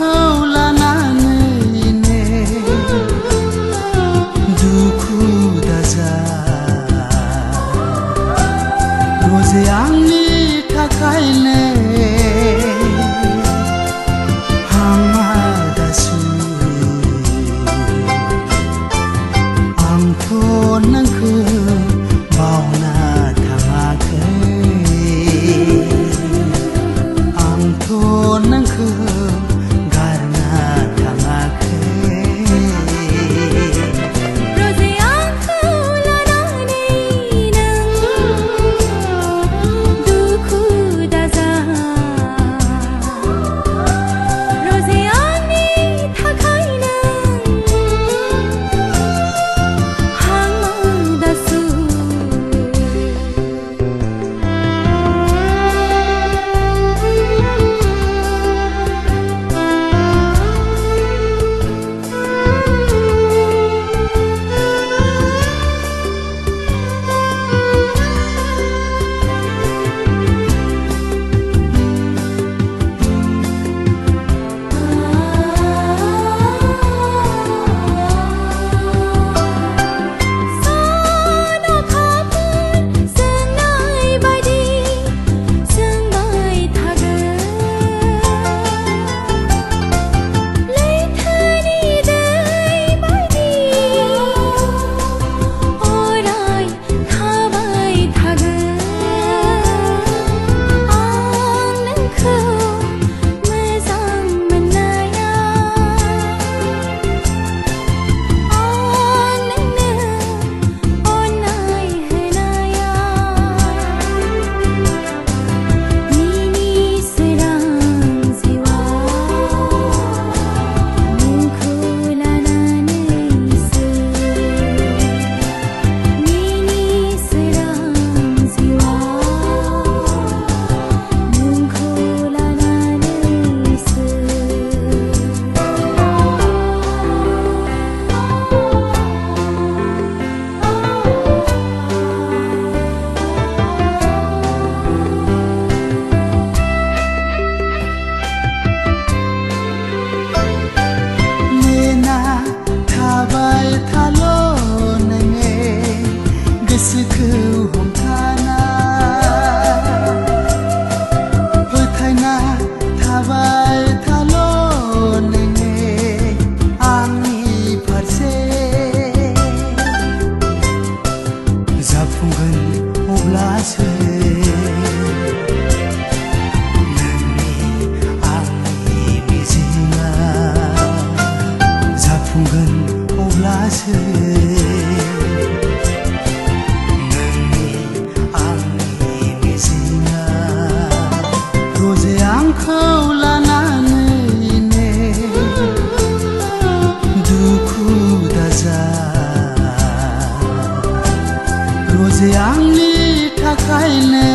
आंखौ लानानैनो दुखु दाजा रोजे आंनि थाखायनो नोंखौ बावना थाङाखै आंथ' नोंखौ गारना थाङाखै रोजे आंखौ लानानै नों दुखु दाजा रोजे आंनि थाखायनो गोसोखौ हमथाना फोथायना थाबाय थाल' नोङो आंनि फारसे जाफुंगोन अब्लासो नोंनि आंनि मिजिंआ जाफुंगोन अब्लासो आंखौ लानानैनो दुखु दाजा रोजे आंनि थाखायनो